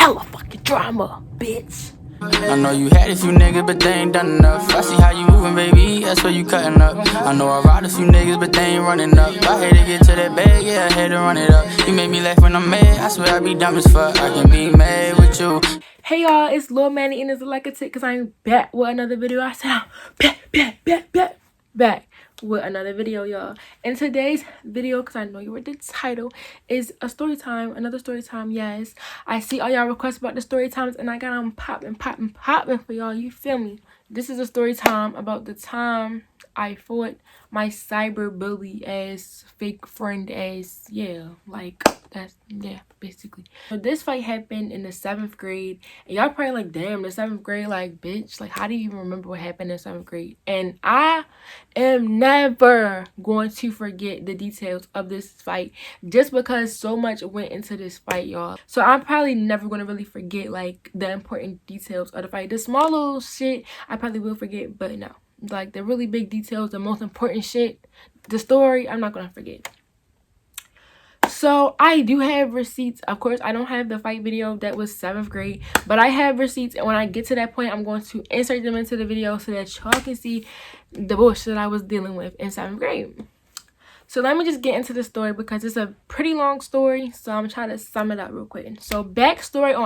hella fucking drama, bitch. I know you had a few niggas, but they ain't done enough. I see how you moving, baby, that's where you cutting up. I know I ride a few niggas, but they ain't running up. I hate to get to that bag, yeah, I hate to run it up. You make me laugh when I'm mad, I swear I be dumb as fuck. I can be mad with you. Hey y'all, it's ItsLorMadii and it's like a tick because I'm back with another video. I said I'm back with another video, y'all. And today's video, because I know you read the title, is a story time, another story time. Yes, I see all y'all requests about the story times and I got them popping for y'all. You feel me? This is a story time about the time I fought my cyber bully ass fake friend ass, yeah, like that's, yeah, basically. So this fight happened in the 7th grade and y'all probably like, damn, the 7th grade, like, bitch, like, how do you even remember what happened in 7th grade? And I am never going to forget the details of this fight just because so much went into this fight, y'all. So I'm probably never going to really forget like the important details of the fight. The small little shit I probably will forget, but no, like the really big details, the most important shit, the story, I'm not gonna forget. So I do have receipts. Of course, I don't have the fight video that was 7th grade, but I have receipts, and when I get to that point, I'm going to insert them into the video so that y'all can see the bullshit I was dealing with in 7th grade. So let me just get into the story because it's a pretty long story, so I'm trying to sum it up real quick. So backstory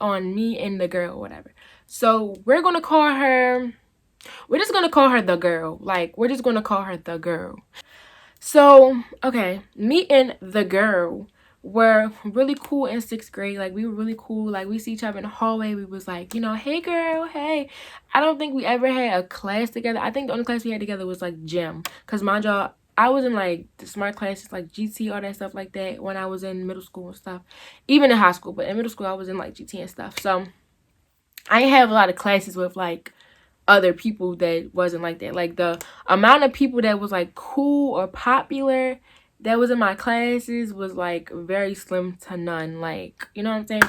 on me and the girl or whatever. So we're just gonna call her the girl. Like, we're just gonna call her the girl. So, okay, me and the girl were really cool in 6th grade. Like, we were really cool. Like, we see each other in the hallway. We was like, you know, hey girl, hey. I don't think we ever had a class together. I think the only class we had together was like gym. Cause mind y'all, I was in like the smart classes, like GT, all that stuff like that when I was in middle school and stuff. Even in high school, but in middle school I was in like GT and stuff. So I didn't have a lot of classes with like other people that wasn't like that. Like the amount of people that was like cool or popular that was in my classes was like very slim to none. Like, you know what I'm saying?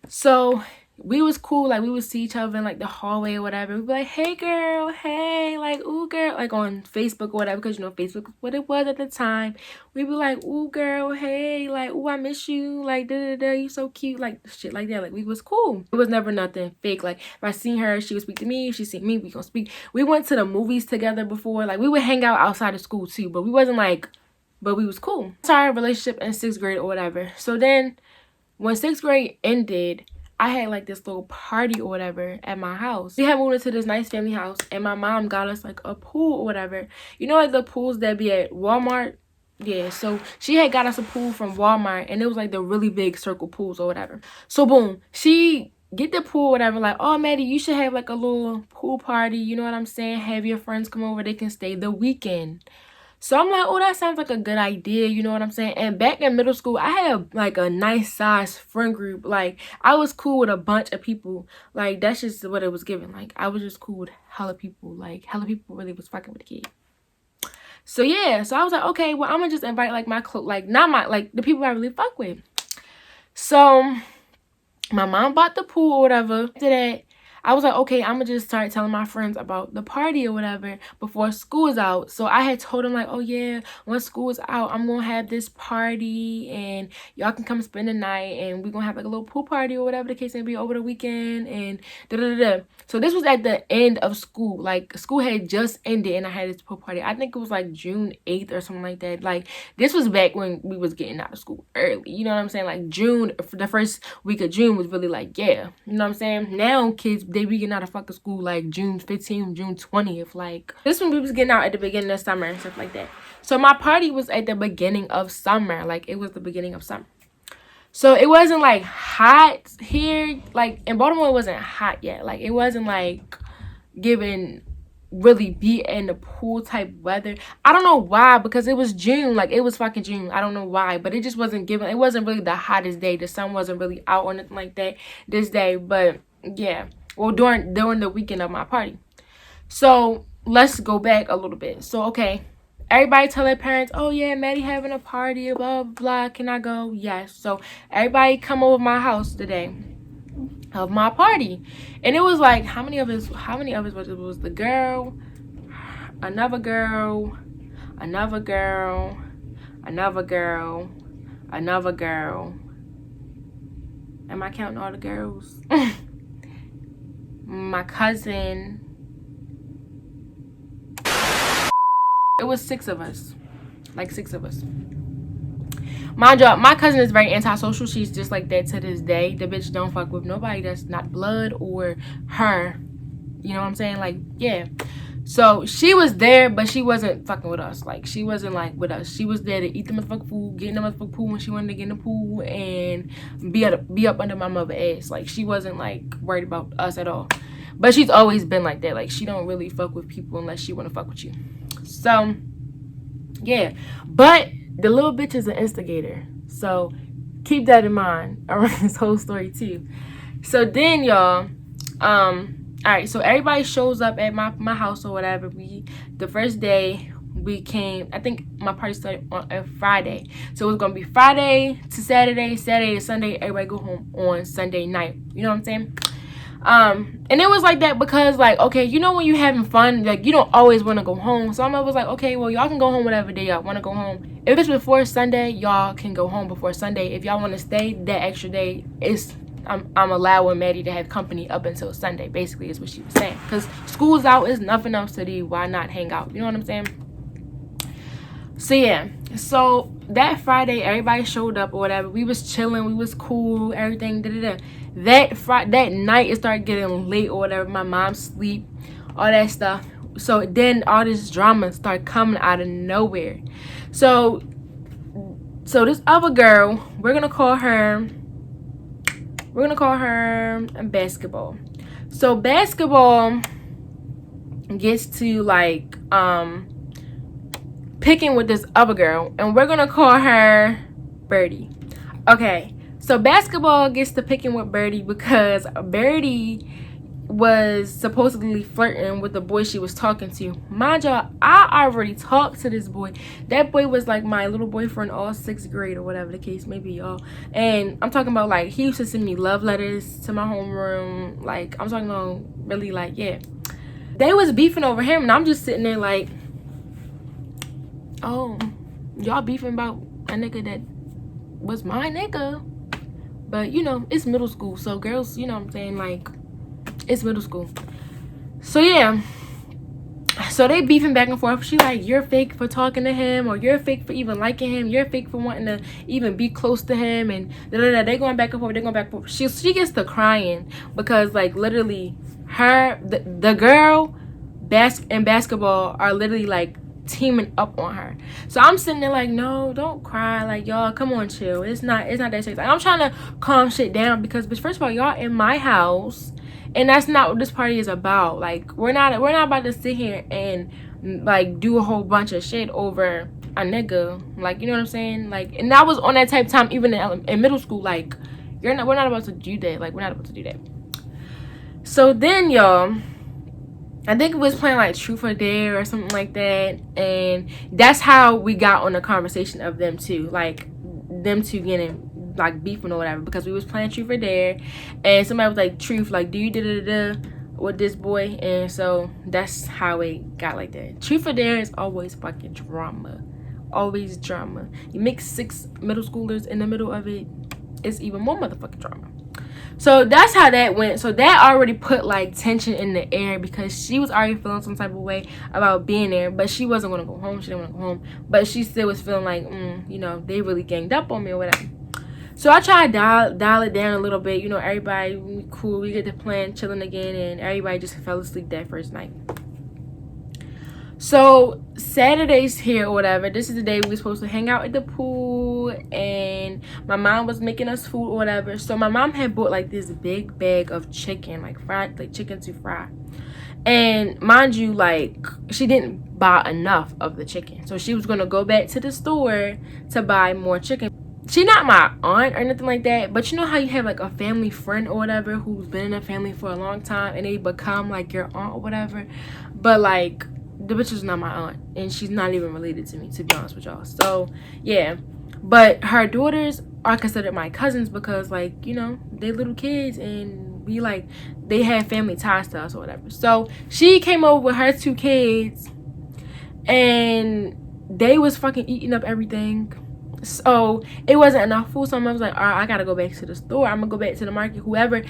So we was cool. Like, we would see each other in like the hallway or whatever. We'd be like, hey girl, hey, like, ooh girl, like on Facebook or whatever, because you know Facebook was what it was at the time. We'd be like, ooh girl, hey, like, ooh, I miss you, like, da you so cute, like shit like that. Like, we was cool. It was never nothing fake. Like, if I seen her, she would speak to me. If she seen me, we gonna speak. We went to the movies together before. Like, we would hang out outside of school too, but we wasn't like, but we was cool. It's our relationship in 6th grade or whatever. So then when 6th grade ended, I had like this little party or whatever at my house. We had moved into this nice family house and my mom got us like a pool or whatever. You know, like the pools that be at Walmart? Yeah, so she had got us a pool from Walmart and it was like the really big circle pools or whatever. So boom, she get the pool or whatever, like, oh Maddie, you should have like a little pool party, you know what I'm saying? Have your friends come over, they can stay the weekend. So I'm like, oh, that sounds like a good idea, you know what I'm saying? And back in middle school, I had like a nice size friend group. Like, I was cool with a bunch of people. Like, that's just what it was given. Like, I was just cool with hella people. Like, hella people really was fucking with the kid. So yeah, so I was like, okay, well, I'm gonna just invite like my like the people I really fuck with. So my mom bought the pool or whatever. After that, I was like, okay, I'm gonna just start telling my friends about the party or whatever before school is out. So I had told them like, oh yeah, when school is out, I'm gonna have this party and y'all can come spend the night and we're gonna have like a little pool party or whatever the case may be over the weekend and da-da-da-da. So this was at the end of school. Like, school had just ended and I had this pool party. I think it was like June 8th or something like that. Like, this was back when we was getting out of school early. You know what I'm saying? Like, June, the first week of June was really like, yeah. You know what I'm saying? Now kids, they be getting out of fucking school like June 15th, June 20th. Like, this one we was getting out at the beginning of summer and stuff like that. So my party was at the beginning of summer. Like, it was the beginning of summer. So it wasn't like hot here. Like, in Baltimore, it wasn't hot yet. Like, it wasn't like giving really be in the pool type weather. I don't know why, because it was June. Like, it was fucking June. I don't know why, but it just wasn't giving. It wasn't really the hottest day. The sun wasn't really out or anything like that this day. But yeah, well, during the weekend of my party. So let's go back a little bit. So okay, everybody tell their parents, oh yeah, Maddie having a party, blah blah blah, can I go? Yes. So everybody come over my house today of my party, and it was like, how many of us was it? Was the girl, another girl, another girl, another girl, another girl, Am I counting all the girls? My cousin. It was 6 of us. Like 6 of us. Mind you, my cousin is very antisocial. She's just like that to this day. The bitch don't fuck with nobody that's not blood or her. You know what I'm saying? Like, yeah. So she was there, but she wasn't fucking with us. Like, she wasn't like with us. She was there to eat the motherfucking food, get in the motherfucking pool when she wanted to get in the pool, and be up under my mother's ass. Like, she wasn't like worried about us at all. But she's always been like that. Like, she don't really fuck with people unless she want to fuck with you. So yeah, but the little bitch is an instigator, so keep that in mind around this whole story too. So then y'all, all right, so everybody shows up at my house or whatever. The first day we came, I think my party started on a Friday, so it was gonna be Friday to Saturday, Saturday to Sunday. Everybody go home on Sunday night, you know what I'm saying? And it was like that because, like, okay, you know, when you're having fun, like, you don't always want to go home. So I was like, okay, well, y'all can go home whatever day y'all want to go home. If it's before Sunday, y'all can go home before Sunday. If y'all want to stay that extra day, I'm allowing Maddie to have company up until Sunday, basically, is what she was saying. Because school's out, is nothing else to do. Why not hang out? You know what I'm saying? So yeah, so that Friday everybody showed up or whatever. We was chilling, we was cool, everything. That night it started getting late or whatever. My mom sleep, all that stuff. So then all this drama started coming out of nowhere. So this other girl, we're gonna call her Basketball. So Basketball gets to like picking with this other girl, and we're gonna call her Birdie. Okay, so Basketball gets to picking with Birdie because Birdie was supposedly flirting with the boy she was talking to. Mind y'all, I already talked to this boy. That boy was like my little boyfriend all 6th grade or whatever the case may be, y'all. And I'm talking about, like, he used to send me love letters to my homeroom. Like, I'm talking about really, like, yeah. They was beefing over him, and I'm just sitting there like, oh, y'all beefing about a nigga that was my nigga. But, you know, it's middle school, so girls, you know what I'm saying, like, it's middle school. So yeah, so they beefing back and forth. She like, you're fake for talking to him, or you're fake for even liking him, you're fake for wanting to even be close to him, and they going back and forth. She gets to crying because, like, literally the girl and Basketball are literally like teaming up on her. So I'm sitting there like, no, don't cry, like, y'all, come on, chill. It's not that serious. Like, I'm trying to calm shit down because, bitch, first of all, y'all in my house, and that's not what this party is about. Like, we're not about to sit here and like do a whole bunch of shit over a nigga. Like, you know what I'm saying? Like, and that was on that type of time, even in middle school. Like, we're not about to do that. Like, we're not about to do that. So then, y'all, I think it was playing like Truth or Dare or something like that, and that's how we got on the conversation of them two, like them two getting like beefing or whatever, because we was playing Truth or Dare, and somebody was like, Truth, like, do you da with this boy? And so that's how it got like that. Truth or Dare is always fucking drama, always drama. You mix 6 middle schoolers in the middle of it, it's even more motherfucking drama. So that's how that went. So that already put like tension in the air because she was already feeling some type of way about being there, but she wasn't going to go home. She didn't want to go home, but she still was feeling like, you know, they really ganged up on me or whatever. So I tried to dial it down a little bit. You know, everybody cool. We get to plan, chilling again, and everybody just fell asleep that first night. So Saturday's here or whatever. This is the day we were supposed to hang out at the pool, and my mom was making us food or whatever. So my mom had bought like this big bag of chicken, like fried, like chicken to fry. And mind you, like, she didn't buy enough of the chicken, so she was gonna go back to the store to buy more chicken. She's not my aunt or nothing like that, but you know how you have like a family friend or whatever who's been in a family for a long time and they become like your aunt or whatever. But like, the bitch is not my aunt, and she's not even related to me, to be honest with y'all. So yeah, but her daughters are considered my cousins because, like, you know, they little kids, and we like, they have family ties to us or whatever. So she came over with her 2 kids, and they was fucking eating up everything. So it wasn't enough food. So my mom was like, all right, I gotta go back to the store. I'm gonna go back to the market. Whoever,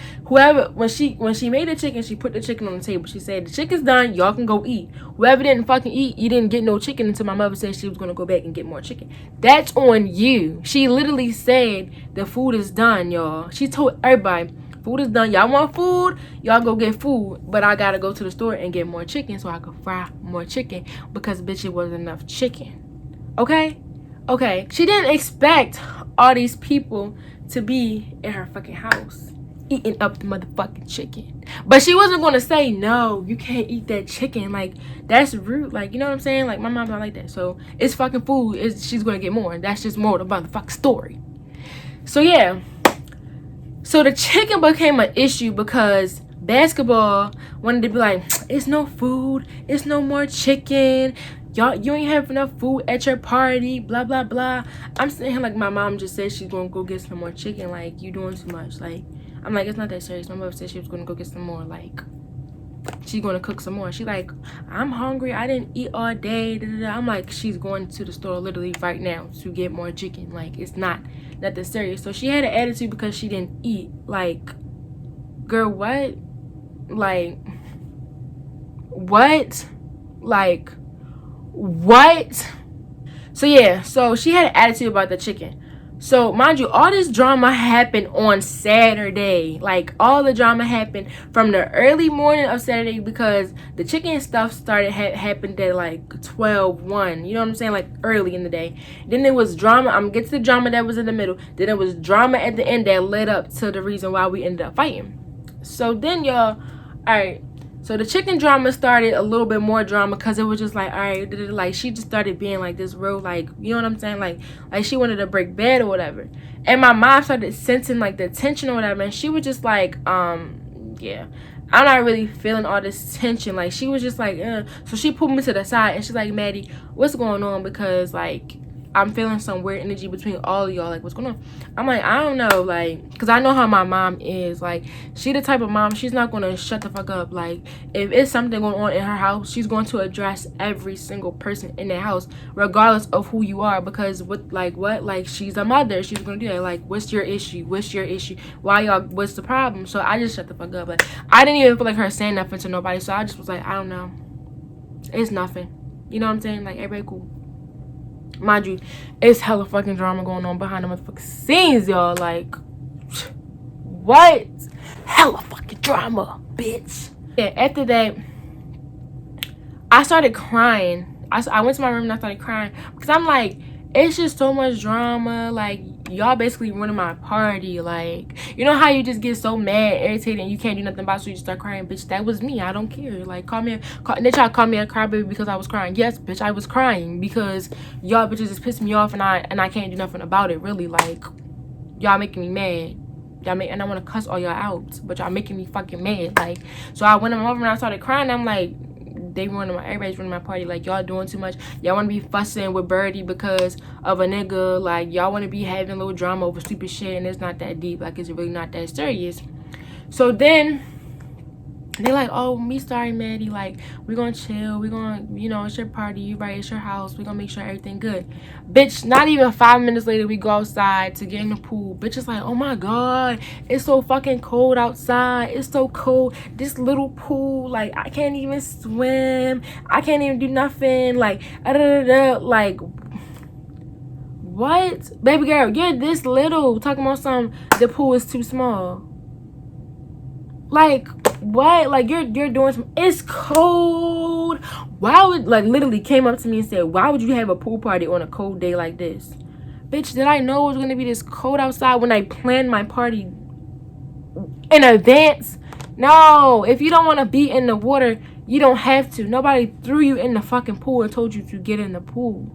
when she made the chicken, she put the chicken on the table. She said, the chicken's done, y'all can go eat. Whoever didn't fucking eat, you didn't get no chicken until my mother said she was gonna go back and get more chicken. That's on you. She literally said the food is done, y'all. She told everybody, food is done. Y'all want food? Y'all go get food. But I gotta go to the store and get more chicken so I could fry more chicken because bitch, it wasn't enough chicken. Okay? Okay, she didn't expect all these people to be in her fucking house eating up the motherfucking chicken. But she wasn't gonna say, no, you can't eat that chicken. Like, that's rude. Like, you know what I'm saying? Like, my mom's not like that. So, it's fucking food. She's gonna get more. That's just more of the motherfucking story. So, yeah. So, the chicken became an issue because basketball wanted to be like, it's no food. It's no more chicken. Y'all, you ain't have enough food at your party, blah, blah, blah. I'm sitting here like my mom just said she's gonna go get some more chicken. Like, you doing too much. Like, I'm like, it's not that serious. My mother said she was gonna go get some more. Like, she's gonna cook some more. She like, I'm hungry. I didn't eat all day. Da, da, da. I'm like, she's going to the store literally right now to get more chicken. Like, it's not that serious. So she had an attitude because she didn't eat. Like, girl, what? Like, what? Like, what? So yeah, so she had an attitude about the chicken. So mind you, all this drama happened on Saturday. Like, all the drama happened from the early morning of Saturday because the chicken stuff started happened at like 12:01. You know what I'm saying? Like, early in the day. Then there was drama. I'm gonna get to the drama that was in the middle. Then there was drama at the end that led up to the reason why we ended up fighting. So then y'all, alright. So the chicken drama started a little bit more drama because it was just like, all right, like she just started being like this real, like, you know what I'm saying? Like she wanted to break bed or whatever. And my mom started sensing like the tension or whatever. And she was just like, yeah, I'm not really feeling all this tension. Like she was just like, So she pulled me to the side and she's like, Maddie, what's going on? Because like, I'm feeling some weird energy between all of y'all. Like, what's going on? I'm like, I don't know. Like, because I know how my mom is. Like, she the type of mom, she's not going to shut the fuck up. Like, if it's something going on in her house, she's going to address every single person in that house, regardless of who you are. Because, what? Like, she's a mother. She's going to do that. Like, what's your issue? What's your issue? Why y'all, what's the problem? So, I just shut the fuck up. Like, I didn't even feel like her saying nothing to nobody. So, I just was like, I don't know. It's nothing. You know what I'm saying? Like, everybody cool. Mind you, it's hella fucking drama going on behind the motherfucking scenes, y'all. Like, what? Hella fucking drama, bitch. Yeah, after that, I started crying. I went to my room and I started crying because I'm like, it's just so much drama. Like, y'all basically ruining my party. Like, you know how you just get so mad, irritated, and you can't do nothing about it, so you just start crying? Bitch, that was me. I don't care. Like, they try to call me a crybaby because I was crying. Yes, bitch, I was crying because y'all bitches just pissed me off, and I can't do nothing about it, really. Like, y'all making me mad. And I want to cuss all y'all out, but y'all making me fucking mad. Like, so I went over and I started crying. I'm like, everybody's running my party. Like, y'all doing too much. Y'all want to be fussing with Birdie because of a nigga. Like, y'all want to be having a little drama over stupid shit, and it's not that deep. Like, it's really not that serious. So then they're like, oh, me sorry, Maddie. Like, we're gonna chill. We're gonna, you know, it's your party. You right, it's your house. We're gonna make sure everything good. Bitch, not even 5 minutes later, we go outside to get in the pool. Bitch is like, oh my God, it's so fucking cold outside. It's so cold. This little pool, like, I can't even swim. I can't even do nothing. Like, like, what? Baby girl, you're this little. Talking about the pool is too small. Like, what? Like, you're doing some, it's cold. Why would, like, literally came up to me and said, why would you have a pool party on a cold day like this? Bitch, did I know it was gonna be this cold outside when I planned my party in advance? No, if you don't want to be in the water, you don't have to. Nobody threw you in the fucking pool and told you to get in the pool.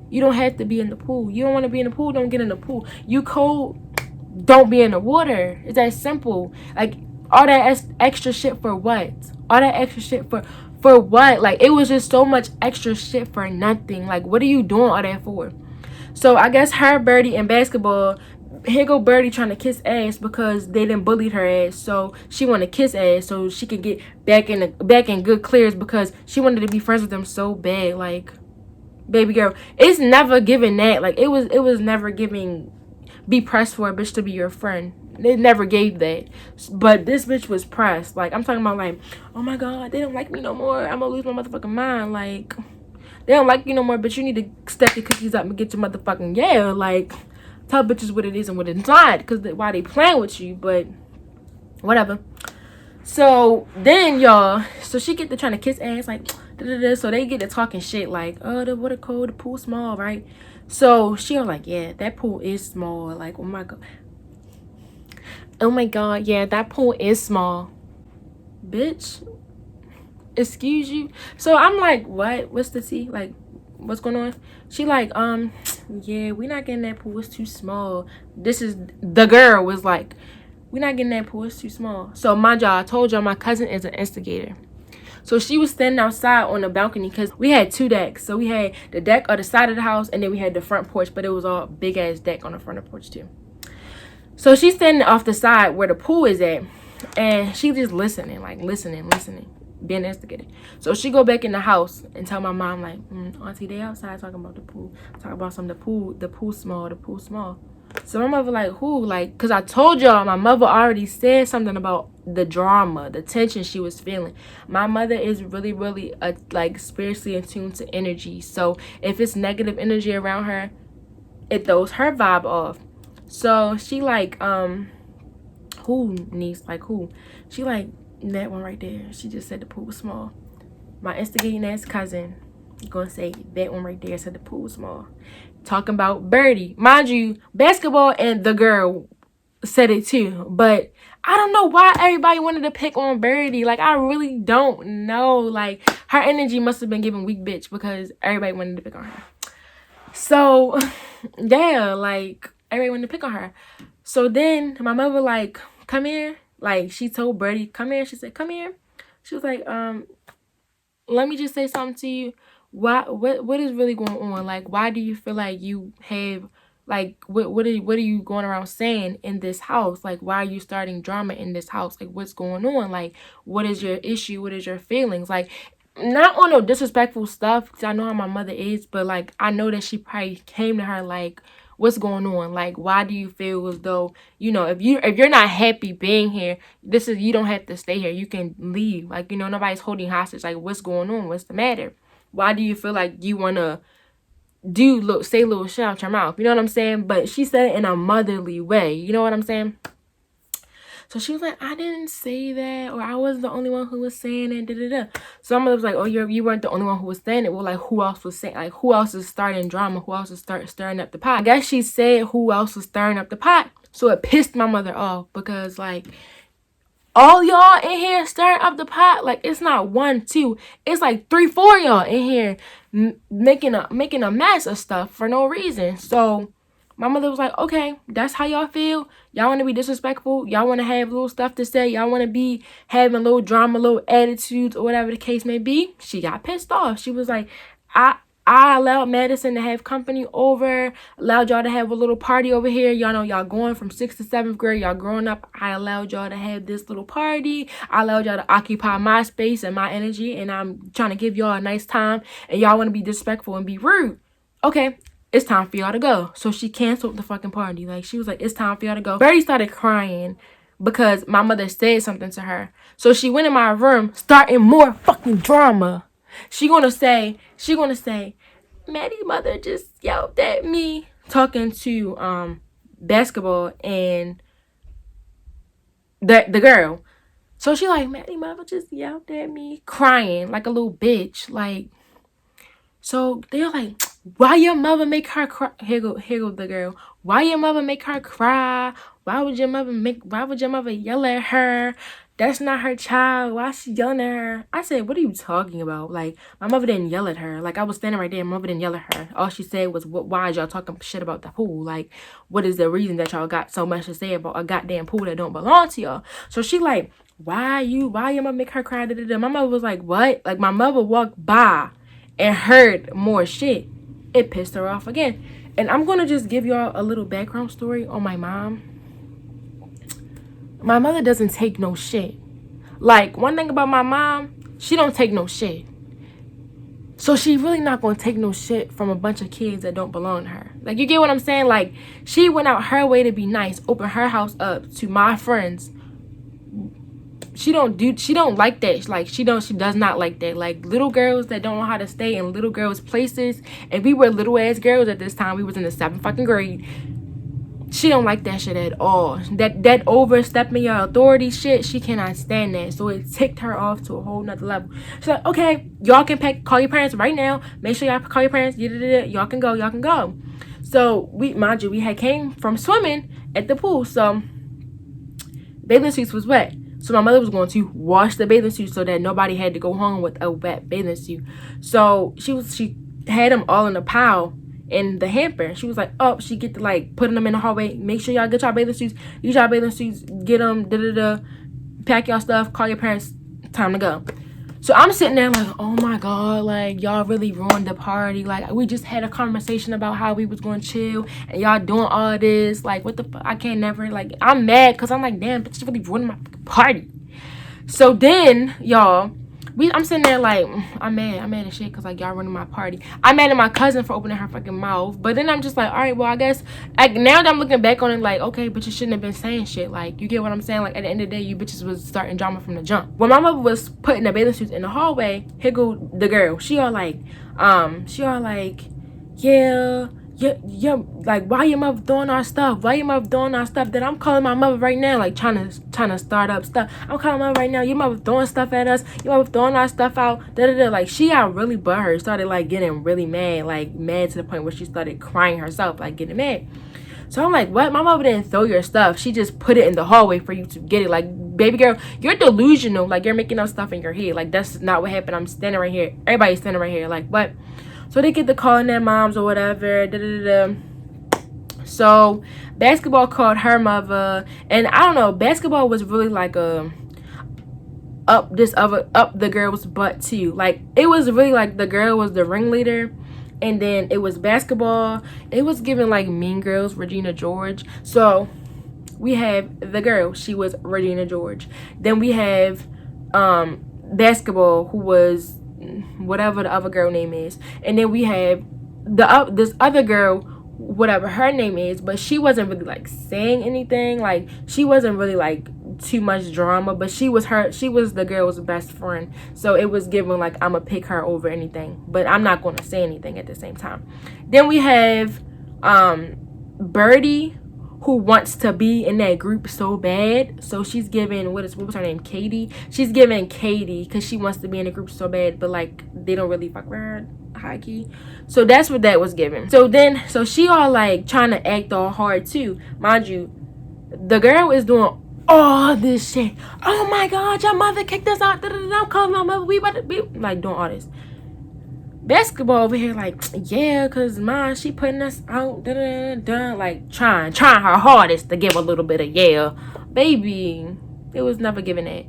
You don't have to be in the pool. You don't want to be in the pool, don't get in the pool. You cold, don't be in the water. It's that simple. Like, all that extra shit for what? All that extra shit for what? Like, it was just so much extra shit for nothing. Like, what are you doing all that for? So I guess her, Birdie, and basketball, here go Birdie trying to kiss ass because they didn't bullied her ass. So she wanted to kiss ass so she could get back in good clears because she wanted to be friends with them so bad. Like, baby girl. It's never giving that. Like, it was never giving be pressed for a bitch to be your friend. They never gave that. But this bitch was pressed. Like, I'm talking about, like, oh my god, they don't like me no more. I'm gonna lose my motherfucking mind. Like, they don't like you no more, but you need to step your cookies up and get your motherfucking yeah. Like, tell bitches what it is and what it's not. Because why they playing with you, but whatever. So then, y'all, so she get to trying to kiss ass, like, da-da-da. So they get to talking shit, like, oh, the water cold, the pool small, right? So she was like, yeah, that pool is small. Like, oh my god, yeah, that pool is small. Bitch, excuse you. So I'm like, what's the tea? Like, what's going on? She like, yeah, we not getting that pool, it's too small. This is the girl was like, we're not getting that pool, it's too small. So mind y'all, I told y'all my cousin is an instigator. So she was standing outside on the balcony because we had 2 decks. So we had the deck on the side of the house, and then we had the front porch, but it was all big ass deck on the front of the porch too. So she's standing off the side where the pool is at, and she just listening, being instigated. So she go back in the house and tell my mom, like, auntie, they outside talking about the pool, talking about the pool small. So my mother like, who? Like, because I told y'all my mother already said something about the drama, the tension she was feeling. My mother is really, really, like, spiritually attuned to energy. So if it's negative energy around her, it throws her vibe off. So she like, who, niece? Like, who? She like, that one right there. She just said the pool was small. My instigating ass cousin gonna say that one right there said the pool was small. Talking about Birdie. Mind you, basketball and the girl said it too. But I don't know why everybody wanted to pick on Birdie. Like, I really don't know. Like, her energy must have been giving weak bitch because everybody wanted to pick on her. So, yeah, like, everybody wanted to pick on her. So then my mother like, come here. Like, she told Birdie, come here. She said, come here. She was like, let me just say something to you. What is really going on? Like, why do you feel like you have, like, what are you going around saying in this house? Like, why are you starting drama in this house? Like, what's going on? Like, what is your issue? What is your feelings? Like, not on no disrespectful stuff, because I know how my mother is, but like, I know that she probably came to her like, what's going on? Like, why do you feel as though, you know, if you're not happy being here, you don't have to stay here, you can leave. Like, you know, nobody's holding hostage. Like, what's going on? What's the matter? Why do you feel like you want to say little shit out your mouth? You know what I'm saying? But she said it in a motherly way. You know what I'm saying? So she was like, I didn't say that, or I wasn't the only one who was saying it, da-da-da. So my mother was like, oh, you weren't the only one who was saying it. Well, like, who else was saying, like, who else is starting drama? Who else is stirring up the pot? I guess she said who else was stirring up the pot. So it pissed my mother off because, like, all y'all in here stirring up the pot. Like, it's not 1, 2. It's like 3, 4 y'all in here making a mess of stuff for no reason. So my mother was like, okay, that's how y'all feel. Y'all want to be disrespectful. Y'all want to have little stuff to say. Y'all want to be having little drama, little attitudes, or whatever the case may be. She got pissed off. She was like, I allowed Madison to have company over, allowed y'all to have a little party over here. Y'all know y'all going from 6th to 7th grade. Y'all growing up. I allowed y'all to have this little party. I allowed y'all to occupy my space and my energy. And I'm trying to give y'all a nice time. And y'all want to be disrespectful and be rude. Okay, it's time for y'all to go. So she canceled the fucking party. Like, she was like, it's time for y'all to go. Birdie started crying because my mother said something to her. So she went in my room, starting more fucking drama. She gonna say, Maddie's mother just yelled at me, talking to basketball and the girl. So she like, Maddie's mother just yelled at me, crying like a little bitch. Like, so they're like, why your mother make her cry? Here go the girl. Why your mother make her cry? Why would your mother yell at her? That's not her child. Why is she yelling at her? I said, what are you talking about? Like, my mother didn't yell at her. Like, I was standing right there. My mother didn't yell at her. All she said was, why is y'all talking shit about the pool? Like, what is the reason that y'all got so much to say about a goddamn pool that don't belong to y'all? So she like, why your mother make her cry? Da-da-da. My mother was like, what? Like, my mother walked by and heard more shit. It pissed her off again. And I'm going to just give y'all a little background story on my mom. My mother doesn't take no shit. Like, one thing about my mom, she don't take no shit. So she really not gonna take no shit from a bunch of kids that don't belong to her. Like, you get what I'm saying? Like, she went out her way to be nice, open her house up to my friends. She don't like that. Like, she does not like that. Like, little girls that don't know how to stay in little girls' places. And we were little ass girls at this time. We was in the 7th fucking grade. She don't like that shit at all. That overstepping your authority shit, she cannot stand that. So it ticked her off to a whole nother level. She's like, okay, y'all can call your parents right now. Make sure y'all call your parents. Y'all can go. So mind you, we had came from swimming at the pool. So bathing suits was wet. So my mother was going to wash the bathing suit so that nobody had to go home with a wet bathing suit. So she had them all in a pile in the hamper. She was like, oh, she get to like putting them in the hallway. Make sure y'all get y'all bathing suits. Use y'all bathing suits. Get them. Pack y'all stuff. Call your parents. Time to go. So I'm sitting there like, oh my god, like, y'all really ruined the party. Like, we just had a conversation about how we was going to chill, and y'all doing all this. Like, what the fuck? I can't never, like, I'm mad because I'm like, damn, bitch, really ruined my party. So then, y'all, I'm sitting there like, I'm mad as shit because, like, y'all running my party. I'm mad at my cousin for opening her fucking mouth. But then I'm just like, all right, well, I guess, like, now that I'm looking back on it, like, okay, but you shouldn't have been saying shit. Like, you get what I'm saying? Like, at the end of the day, you bitches was starting drama from the jump. When my mother was putting the bathing suits in the hallway, here go the girl. She all like, yeah, like, why your mother doing our stuff? Why your mother doing our stuff? That I'm calling my mother right now, like, trying to start up stuff. I'm calling my mother right now. Your mother throwing stuff at us. Your mother throwing our stuff out. Like, she got really butthurt. Started, like, getting really mad. Like, mad to the point where she started crying herself, like, getting mad. So I'm like, what? My mother didn't throw your stuff. She just put it in the hallway for you to get it. Like, baby girl, you're delusional. Like, you're making up stuff in your head. Like, that's not what happened. I'm standing right here. Everybody's standing right here. Like, what? So they get to calling their moms or whatever. So basketball called her mother, and I don't know. Basketball was really like up the girl's butt too. Like, it was really like the girl was the ringleader, and then it was basketball. It was giving like Mean Girls, Regina George. So we have the girl. She was Regina George. Then we have basketball, who was whatever the other girl name is, and then we have this other girl, whatever her name is, but she wasn't really like saying anything. Like, she wasn't really like too much drama, but she was the girl's best friend. So it was given like, I'm gonna pick her over anything, but I'm not gonna say anything at the same time. Then we have Birdie, who wants to be in that group so bad. So she's giving, what was her name? Katie. She's giving Katie because she wants to be in the group so bad, but like, they don't really fuck with her, high key. So that's what that was given. So she all like trying to act all hard too. Mind you, the girl is doing all this shit. Oh my god, your mother kicked us out. I'm calling my mother. We about to be like doing all this. Basketball over here like, yeah, cause mom, she putting us out, like trying her hardest to give a little bit of yeah. Baby, it was never given that.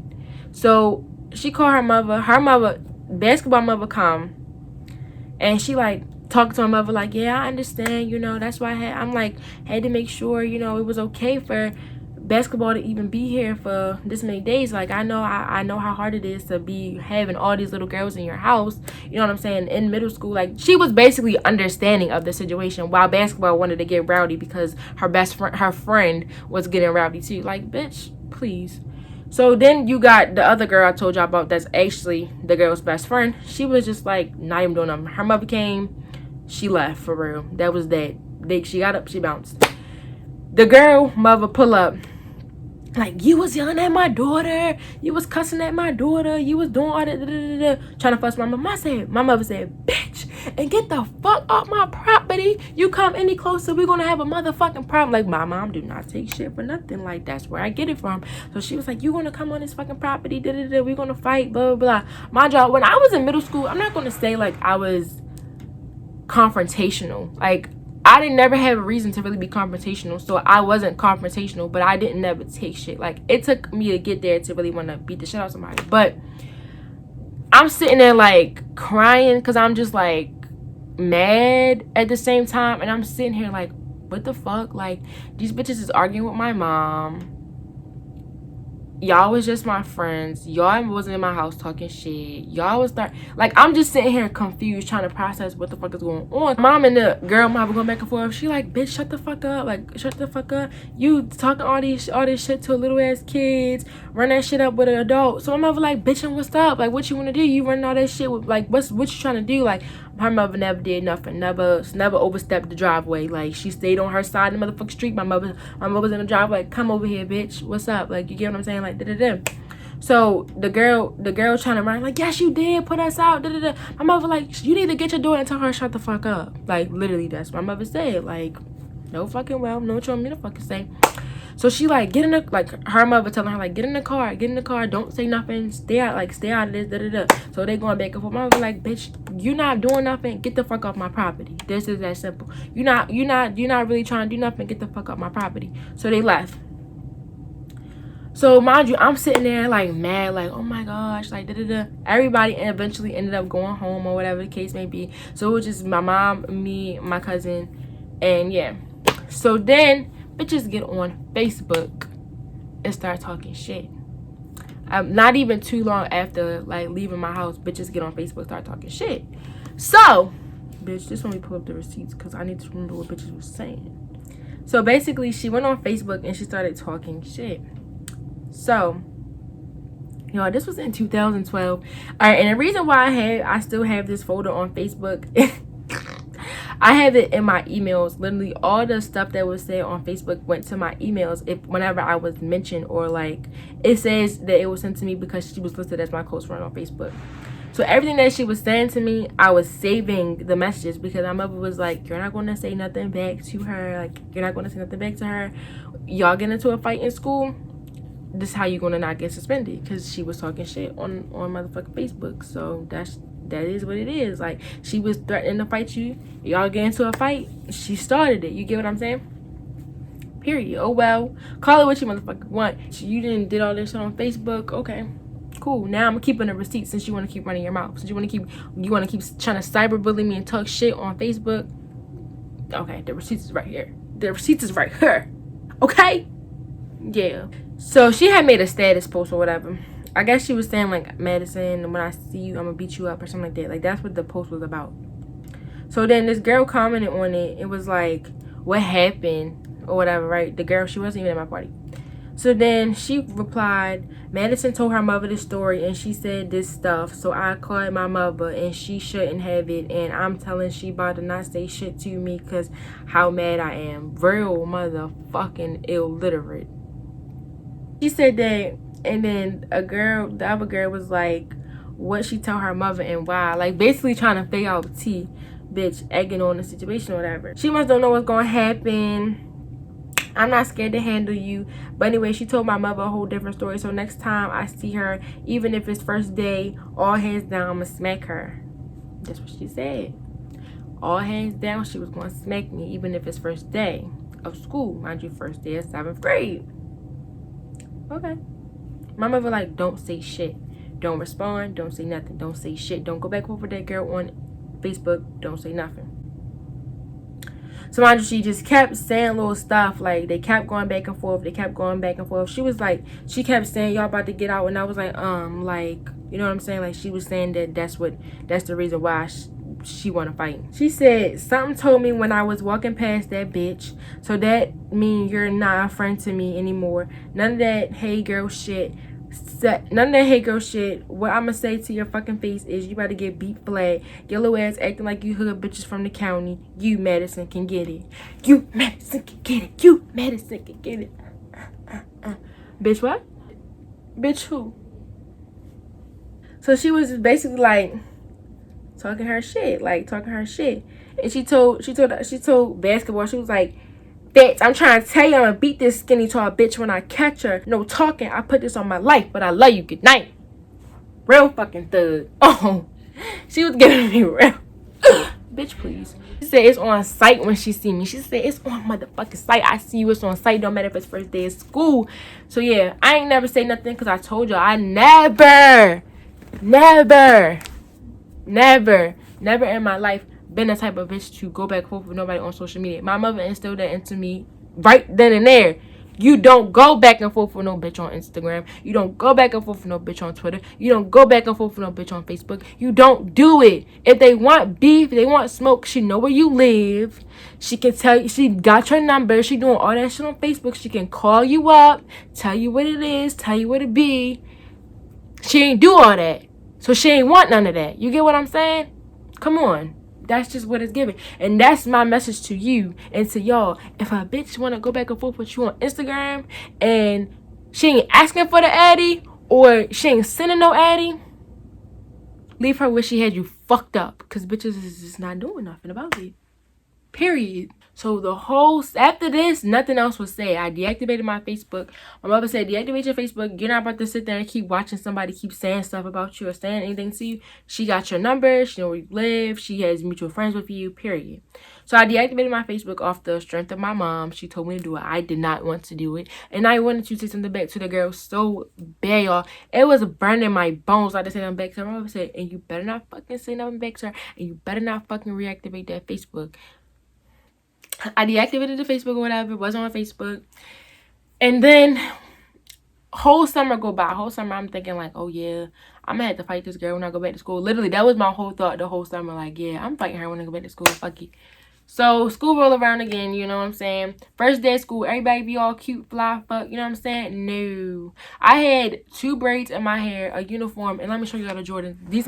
So she called her mother, basketball mother come, and she like talked to her mother like, yeah, I understand, you know, that's why I had to make sure, you know, it was okay for basketball to even be here for this many days. Like, I know how hard it is to be having all these little girls in your house, you know what I'm saying, in middle school. Like, she was basically understanding of the situation, while basketball wanted to get rowdy because her friend was getting rowdy too. Like, bitch, please. So then you got the other girl I told y'all about, that's actually the girl's best friend. She was just like not even doing nothing. Her mother came, she left, for real. That was that. She got up, she bounced. The girl mother pull up like, you was yelling at my daughter, you was cussing at my daughter, you was doing all that, trying to fuss my mom. My mother said, bitch, and get the fuck off my property. You come any closer, we're gonna have a motherfucking problem. Like, my mom do not take shit for nothing. Like, that's where I get it from. So she was like, you gonna come on this fucking property, we're gonna fight, blah blah blah. My job, when I was in middle school, I'm not gonna say like I was confrontational. Like, I didn't never have a reason to really be confrontational, so I wasn't confrontational, but I didn't never take shit. Like, it took me to get there to really want to beat the shit out of somebody. But I'm sitting there like crying because I'm just like mad at the same time, and I'm sitting here like, what the fuck? Like, these bitches is arguing with my mom. y'all was just my friends. Y'all wasn't in my house talking shit. Y'all was start like, I'm just sitting here confused trying to process what the fuck is going on. Mom and the girl mom going back and forth. She like, bitch, shut the fuck up. Like, shut the fuck up. You talking all this shit to little ass kids, run that shit up with an adult. So my mother like, bitch, and what's up? Like, what you wanna do? You running all that shit with, like, what you trying to do? Like, her mother never did nothing, never overstepped the driveway. Like, she stayed on her side of the motherfucking street. My mother's in the driveway, like, come over here, bitch, what's up? Like, you get what I'm saying? Like, da-da-da. So the girl trying to run, like, yes, you did put us out, da-da-da. My mother like, you need to get your daughter and tell her shut the fuck up. Like, literally, that's what my mother said. Like, no fucking well, know what you want me to fucking say. So she like, get in the, like, her mother telling her like, get in the car, don't say nothing, stay out of this, da-da-da. So they going back and forth. My mother like, bitch, you not doing nothing, get the fuck off my property. This is that simple. You're not really trying to do nothing, get the fuck off my property. So they left. So mind you, I'm sitting there like mad, like, oh my gosh, like da-da-da. Everybody eventually ended up going home or whatever the case may be. So it was just my mom, me, my cousin, and yeah. So then bitches get on Facebook and start talking shit. Not even too long after like leaving my house, bitches get on Facebook, start talking shit. So, bitch, just let me pull up the receipts because I need to remember what bitches was saying. So basically, she went on Facebook and she started talking shit. So, you know, this was in 2012. All right, and the reason why I still have this folder on Facebook, I have it in my emails. Literally, all the stuff that was said on Facebook went to my emails. Whenever I was mentioned, or like, it says that it was sent to me because she was listed as my close friend on Facebook. So everything that she was saying to me, I was saving the messages because my mother was like, you're not going to say nothing back to her. Like, you're not going to say nothing back to her. Y'all get into a fight in school, this is how you're gonna not get suspended, because she was talking shit on motherfucking Facebook. So that is what it is. Like, she was threatening to fight you, y'all get into a fight, she started it. You get what I'm saying? Period. Oh well, call it what you motherfucking want. You did all this shit on Facebook. Okay, cool. Now I'm keeping the receipt since you want to keep running your mouth, since you want to keep trying to cyberbully me and talk shit on Facebook. Okay, the receipts is right here. Okay, yeah. So she had made a status post or whatever. I guess she was saying like, Madison, when I see you, I'm gonna beat you up or something like that. Like, that's what the post was about. So then this girl commented on it. It was like, what happened or whatever, right? The girl, she wasn't even at my party. So then she replied, Madison told her mother this story and she said this stuff. So I called my mother and she shouldn't have it. And I'm telling she about to not say shit to me because how mad I am. Real motherfucking illiterate. She said that, and then the other girl was like, what she tell her mother and why? Like, basically trying to figure out tea, bitch, egging on the situation or whatever. She must don't know what's gonna happen. I'm not scared to handle you. But anyway, she told my mother a whole different story. So next time I see her, even if it's first day, all hands down, I'm gonna smack her. That's what she said. All hands down, she was gonna smack me, even if it's first day of school. Mind you, first day of 7th grade. Okay. My mother like, don't say shit, don't respond, don't say nothing, don't say shit, don't go back over that girl on Facebook, don't say nothing. So mind you, she just kept saying little stuff, like they kept going back and forth. She was like, she kept saying y'all about to get out, and I was like, you know what I'm saying? Like, she was saying that that's the reason why she want to fight. She said, something told me when I was walking past that bitch, so that mean you're not a friend to me anymore. None of that hey girl shit. What I'ma say to your fucking face is you about to get beat flat. Yellow ass acting like you hood bitches from the county. You Madison can get it. Bitch what? Bitch who? So she was basically like talking her shit. And she told basketball, she was like, bitch, I'm trying to tell you, I'm gonna beat this skinny tall bitch when I catch her. No talking, I put this on my life, but I love you. Good night. Real fucking thug. Oh, she was giving me real. Bitch, please. She said it's on site when she see me. She said it's on motherfucking site. I see you, it's on site. Don't matter if it's first day of school. So yeah, I ain't never say nothing because I told you I never in my life been the type of bitch to go back and forth with nobody on social media. My mother instilled that into me right then and there. You don't go back and forth with no bitch on Instagram. You don't go back and forth with no bitch on Twitter. You don't go back and forth with no bitch on Facebook. You don't do it. If they want beef, if they want smoke, she know where you live. She can tell you, she got your number. She doing all that shit on Facebook. She can call you up, tell you what it is, tell you what it be. She ain't do all that. So she ain't want none of that. You get what I'm saying? Come on. That's just what it's giving. And that's my message to you and to y'all. If a bitch want to go back and forth with you on Instagram and she ain't asking for the addy or she ain't sending no addy, leave her where she had you fucked up. Because bitches is just not doing nothing about it. Period. So the whole, after this, nothing else was said. I deactivated my Facebook. My mother said, deactivate your Facebook. You're not about to sit there and keep watching somebody keep saying stuff about you or saying anything to you. She got your number. She know where you live. She has mutual friends with you, period. So I deactivated my Facebook off the strength of my mom. She told me to do it. I did not want to do it. And I wanted to say something back to the girl so bad, y'all. It was burning my bones. I had to say something back to her. My mother said, and you better not fucking say nothing back to her. And you better not fucking reactivate that Facebook. I deactivated the Facebook or whatever. It wasn't on Facebook. And then whole summer go by. Whole summer I'm thinking like, oh yeah, I'm gonna have to fight this girl when I go back to school. Literally, that was my whole thought the whole summer. Like, yeah, I'm fighting her when I go back to school. Fuck it. So school roll around again, you know what I'm saying? First day of school, everybody be all cute, fly, fuck, you know what I'm saying? No. I had 2 braids in my hair, a uniform, and let me show you all the Jordans. These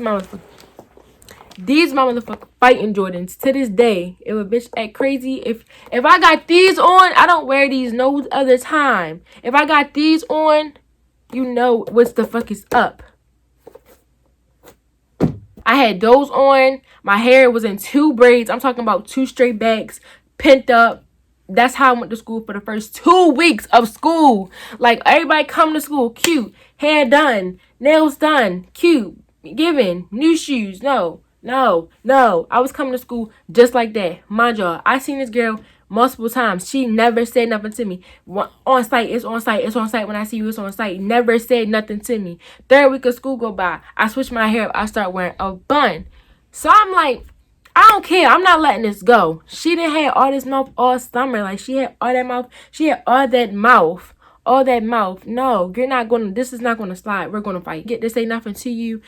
motherfuckers fighting Jordans to this day. If a bitch act crazy, if I got these on, I don't wear these no other time. If I got these on, you know what's the fuck is up. I had those on. My hair was in 2 braids. I'm talking about 2 straight backs, pent up. That's how I went to school for the first 2 weeks of school. Like, everybody come to school, cute, hair done, nails done, cute, giving, new shoes, no. I was coming to school just like that. Mind y'all, I seen this girl multiple times. She never said nothing to me. On site, it's on site. It's on site. When I see you, it's on site. Never said nothing to me. 3rd week of school go by. I switch my hair up. I start wearing a bun. So I'm like, I don't care. I'm not letting this go. She didn't have all this mouth all summer. Like, she had all that mouth. She had all that mouth. All that mouth. No, you're not going to, this is not going to slide. We're going to fight. Get to say nothing to you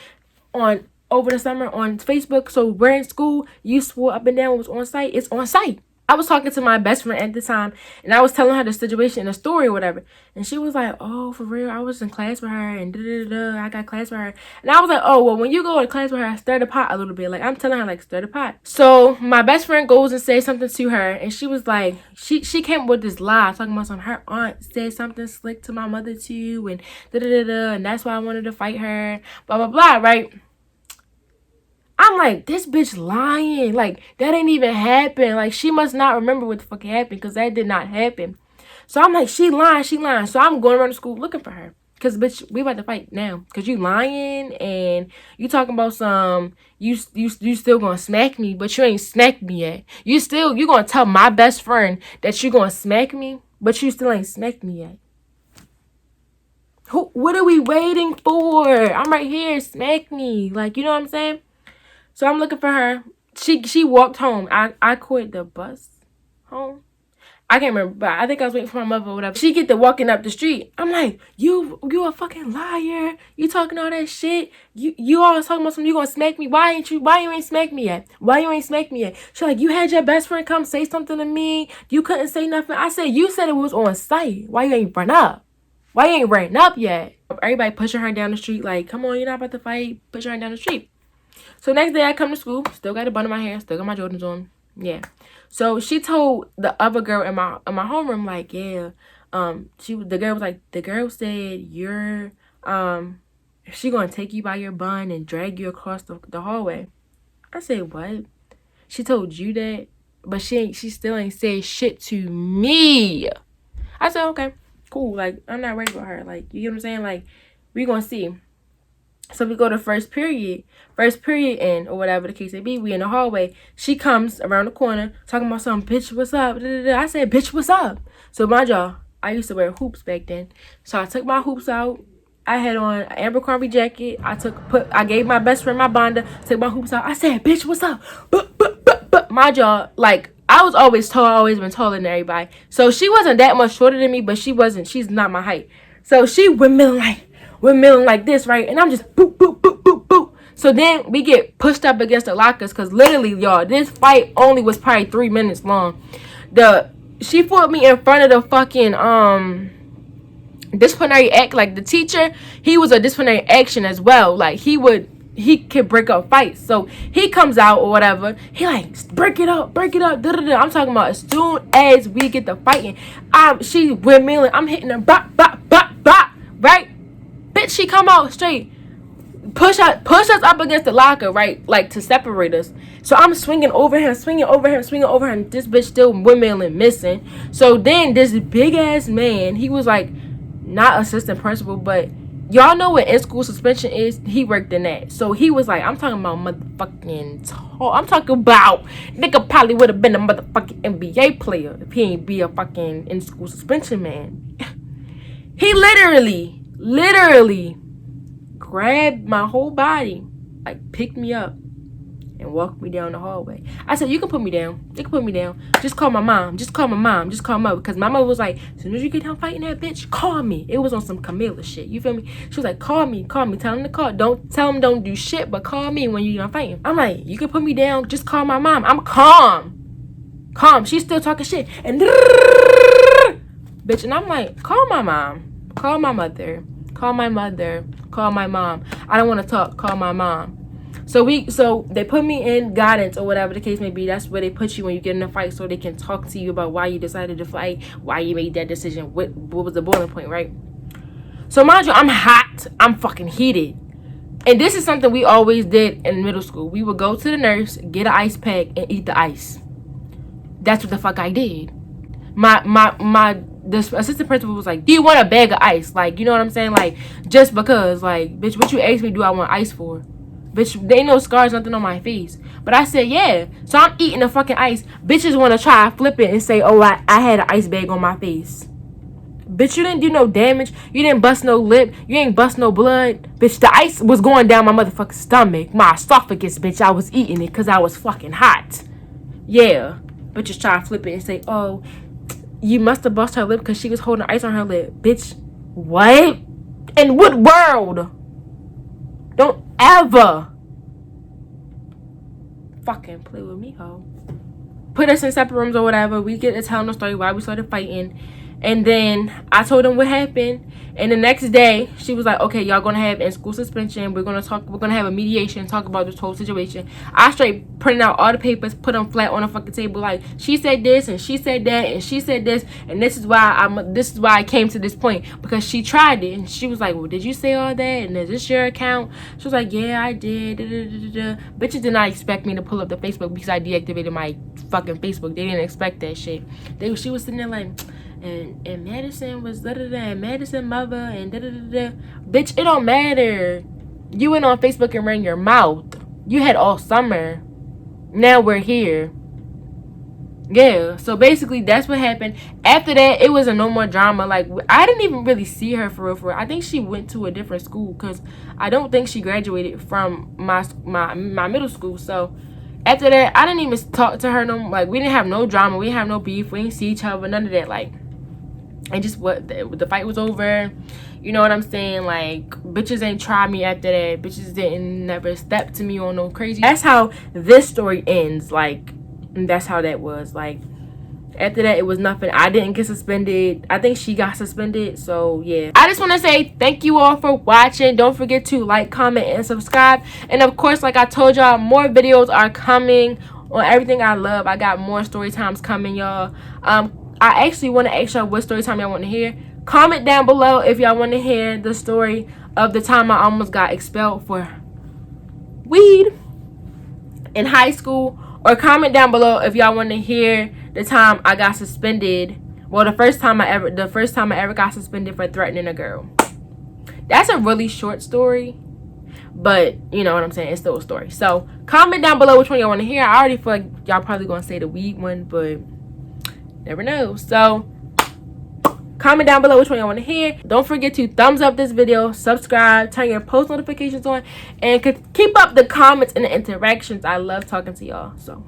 on over the summer on Facebook. So we're in school. You swore up and down it was on site. It's on site. I was talking to my best friend at the time, and I was telling her the situation, the story or whatever. And she was like, oh, for real? I was in class with her, and I got class with her. And I was like, oh, well, when you go to class with her, stir the pot a little bit. Like, I'm telling her, like, stir the pot. So my best friend goes and says something to her, and she was like, she came up with this lie, talking about her aunt said something slick to my mother too, and and that's why I wanted to fight her, blah, blah, blah, right? I'm like, this bitch lying. Like, that ain't even happen. Like, she must not remember what the fuck happened, because that did not happen. So I'm like, she lying. So I'm going around the school looking for her. Because, bitch, we about to fight now. Because you lying and you talking about some, you still going to smack me, but you ain't smacked me yet. You going to tell my best friend that you going to smack me, but you still ain't smacked me yet. What are we waiting for? I'm right here. Smack me. Like, you know what I'm saying? So I'm looking for her. She walked home. I caught the bus home. I can't remember, but I think I was waiting for my mother or whatever. She get to walking up the street. I'm like, you a fucking liar. You talking all that shit. You always talking about something. You gonna smack me. Why you ain't smack me yet? Why you ain't smack me yet? She's like, you had your best friend come say something to me. You couldn't say nothing. I said, you said it was on site. Why you ain't run up? Why you ain't ran up yet? Everybody pushing her down the street like, come on, you're not about to fight. Pushing her down the street. So next day I come to school, still got a bun in my hair, still got my Jordans on. Yeah. So she told the other girl in my homeroom, like, yeah, the girl said you're she gonna take you by your bun and drag you across the hallway. I said, what? She told you that, but she still ain't said shit to me. I said, okay, cool. Like, I'm not worried about her. Like, you get what I'm saying? Like, we gonna see. So we go to first period in, or whatever the case may be. We in the hallway. She comes around the corner talking about something. Bitch, what's up? I said, bitch, what's up? So mind y'all, I used to wear hoops back then. So I took my hoops out. I had on an Abercrombie jacket. I gave my best friend my bonda. Took my hoops out. I said, bitch, what's up? But mind y'all, like, I was always tall. I always been taller than everybody. So she wasn't that much shorter than me, but she's not my height. So she windmilling like this, right? And I'm just boop, boop, boop, boop, boop. So then we get pushed up against the lockers because literally, y'all, this fight only was probably 3 minutes long. She fought me in front of the fucking disciplinary act. Like the teacher, he was a disciplinary action as well. Like he could break up fights. So he comes out or whatever. He like break it up. Da, da, da. I'm talking about as soon as we get the fighting, she windmilling. I'm hitting her bop bop bop bop. Right, bitch. She come out straight. Push us up against the locker, right? Like to separate us. So I'm swinging over him. And this bitch still windmilling, missing. So then this big ass man, he was like, not assistant principal, but y'all know what in-school suspension is. He worked in that. So he was like, I'm talking about motherfucking tall. I'm talking about nigga probably would have been a motherfucking NBA player if he ain't be a fucking in-school suspension man. He literally grabbed my whole body, like picked me up and walked me down the hallway. I said, you can put me down. Just call my mom. Just call my mother. Because my mother was like, as soon as you get down fighting that bitch, call me. It was on some Camilla shit. You feel me? She was like, call me. Tell him to call. Don't tell him don't do shit, but call me when you done fighting. I'm like, you can put me down. Just call my mom. I'm calm. She's still talking shit. And bitch. And I'm like, call my mom. Call my mother. Call my mom. I don't want to talk. Call my mom. So they put me in guidance or whatever the case may be. That's where they put you when you get in a fight, so they can talk to you about why you decided to fight, why you made that decision, what was the boiling point, right? So mind you, I'm hot. I'm fucking heated. And this is something we always did in middle school. We would go to the nurse, get an ice pack, and eat the ice. That's what the fuck I did. The assistant principal was like, do you want a bag of ice? Like, you know what I'm saying? Like, just because, like, bitch, what you asked me do I want ice for? Bitch, there ain't no scars, nothing on my face. But I said, yeah. So I'm eating the fucking ice. Bitches want to try to flip it and say, oh, I had an ice bag on my face. Bitch, you didn't do no damage. You didn't bust no lip. You ain't bust no blood. Bitch, the ice was going down my motherfucking stomach. My esophagus, bitch. I was eating it because I was fucking hot. Yeah. Bitches try to flip it and say, oh, you must have bust her lip because she was holding ice on her lip. Bitch, what? In what world? Don't ever fucking play with me, ho. Put us in separate rooms or whatever. We get to tell the story why we started fighting. And then I told them what happened. And the next day, she was like, okay, y'all gonna have in-school suspension. We're gonna have a mediation, talk about this whole situation. I straight printed out all the papers, put them flat on the fucking table, like, she said this, and she said that, and she said this, and this is why I came to this point. Because she tried it, and she was like, well, did you say all that? And is this your account? She was like, yeah, I did. Bitches did not expect me to pull up the Facebook because I deactivated my fucking Facebook. They didn't expect that shit. She was sitting there like, and Madison was da-da-da, and Madison mother, and da-da-da-da. Bitch, it don't matter. You went on Facebook and ran your mouth. You had all summer. Now we're here. Yeah, so basically that's what happened. After that, it was a no more drama. Like, I didn't even really see her for real. I think she went to a different school because I don't think she graduated from my middle school. So after that, I didn't even talk to her no. Like, we didn't have no drama. We didn't have no beef. We didn't see each other. None of that. Like, and just what the fight was over. You know what I'm saying? Like, bitches ain't try me after that. Bitches didn't never step to me on no crazy. That's how this story ends. Like, and that's how that was. Like, after that, it was nothing. I didn't get suspended. I think she got suspended. So, yeah. I just want to say thank you all for watching. Don't forget to like, comment, and subscribe. And, of course, like I told y'all, more videos are coming on everything I love. I got more story times coming, y'all. I actually want to ask y'all what story time y'all want to hear. Comment down below if y'all want to hear the story of the time I almost got expelled for weed in high school. Or comment down below if y'all want to hear the time I got suspended. Well, the first time I ever got suspended for threatening a girl. That's a really short story, but you know what I'm saying, it's still a story. So comment down below which one y'all want to hear. I already feel like y'all probably gonna say the weed one, but never know. So comment down below which one y'all want to hear. Don't forget to thumbs up this video, subscribe, turn your post notifications on, and keep up the comments and the interactions. I love talking to y'all. So